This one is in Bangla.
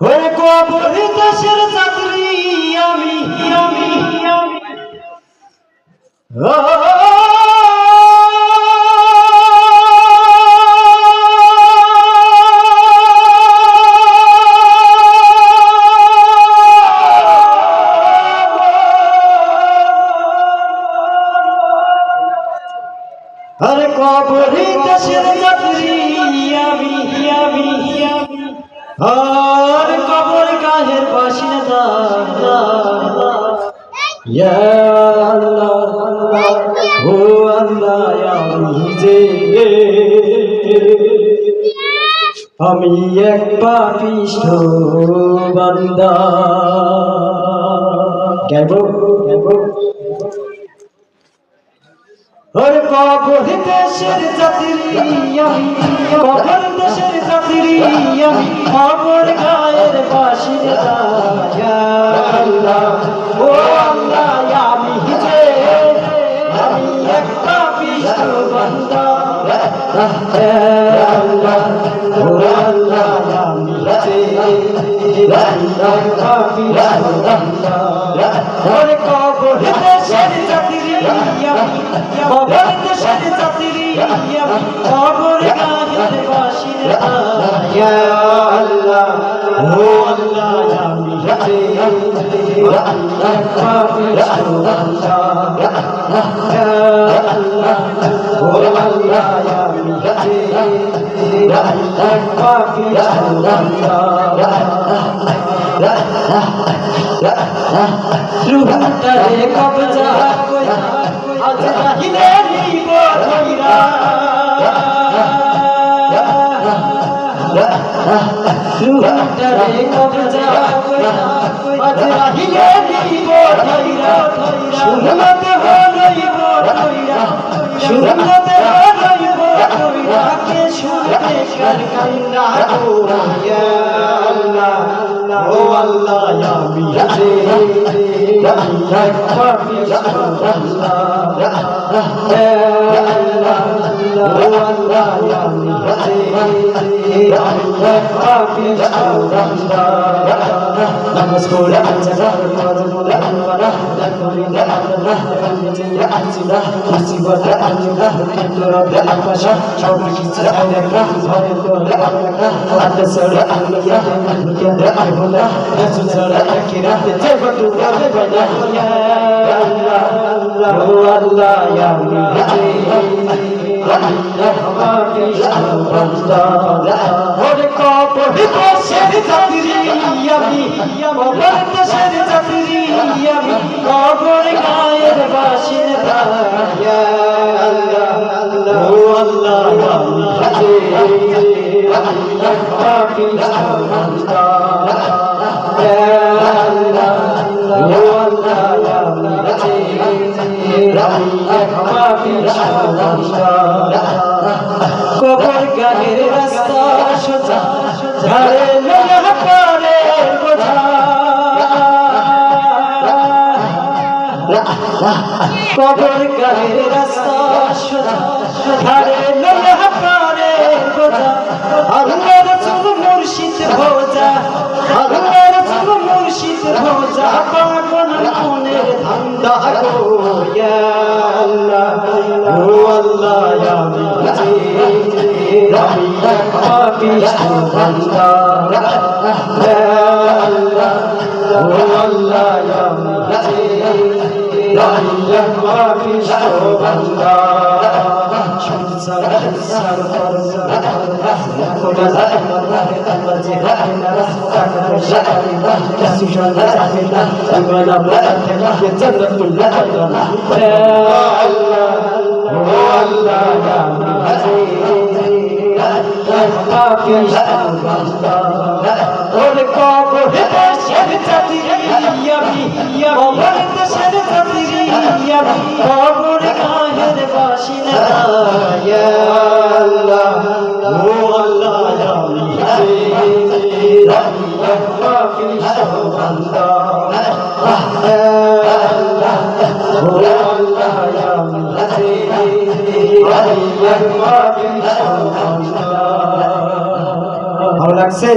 ওরে কবর দেশের যাত্রী আমি আমি আমি আরে কবর দেশের যাত্রী আমি আমি আমি আর কবর গাহের বাসিন্দা ইয়া আল্লাহ ও আল্লাহ আমি এক পাপিষ্ঠ বান্দা গাইবো ওরে কবর দেশের যাত্রী আমি কবর দেশের যাত্রী আমি কবর গায়ের বাসিন্দা ইয়া আল্লাহ ও আল্লাহ আমি এক পাপিষ্ঠ বান্দা ইয়া আল্লাহ ও আল্লাহ আমি এক পাপিষ্ঠ বান্দা ওরে কবর দেশের যাত্রী আমি কবর দেশের যাত্রী আমি কবর গায়ের বাসিন্দা ইয়া আল্লাহ ও আল্লাহ আমি এক পাপিষ্ঠ বান্দা ইয়া আল্লাহ ও আল্লাহ আমি এক পাপিষ্ঠ বান্দা রুহটারে কবজা কইরা আজ রাহিলে নিব ধইরা রুহটারে কবজা কইরা আজ রাহিলে নিব ধইরা সুন্নতে হইব ধইরা সুন্নতে হইব ধইরা কে শুনতে কার কান্দা গো ইয়া আল্লাহ ও আল্লাহ আমি এক পাপিষ্ঠ বান্দা ইয়া আল্লাহ ও আল্লাহ আমি এক পাপিষ্ঠ বান্দা নামাজ পড়ে আল্লাহ বলে আল্লাহ করিনা আল্লাহ নিজে আল্লাহ মুসিবত আল্লাহ তোরা আকাশ সব কিছু আল্লাহ ঘরে তোরা আল্লাহ আল্লাহ সরে আল্লাহ কে আল্লাহ রাসূল সরে আখিরাতে জেবতু করে বলা ইয়া আল্লাহ ও আল্লাহ ইয়া আল্লাহ পাপিষ্ঠ বান্দা ওরে কবর দেশের যাত্রী আমি কবর দেশের যাত্রী আমি কবর গায়ের বাসিন্দা ইয়া আল্লাহ ও আল্লাহ আমি এক পাপিষ্ঠ বান্দা ইয়া আল্লাহ ও আল্লাহ আমি এক পাপিষ্ঠ বান্দা কবর গায়ের রাস্তা সোজা ঝাড়ে লোহা পারে বোঝা কবর গায়ের রাস্তা সোজা ঝাড়ে লোহা পারে বোঝা আল্লাহ রাসূল মুর্শিদ ভোজা আল্লাহ রাসূল মুর্শিদ ভোজা পাগল মনের ধান্দা গো ইয়া আল্লাহ ও আল্লাহ আমি এক পাপিষ্ঠ বান্দা ইয়া আল্লাহ ও আল্লাহ আমি এক পাপিষ্ঠ বান্দা ওরে কবর দেশের যাত্রী আমি কবর দেশের যাত্রী আমি কবর গায়ের বাসিন্দা ইয়া আল্লাহ ও আল্লাহ আমি এক পাপিষ্ঠ বান্দা ইয়া আল্লাহ ও আল্লাহ আমি এক পাপিষ্ঠ বান্দা ভালো লাগছে?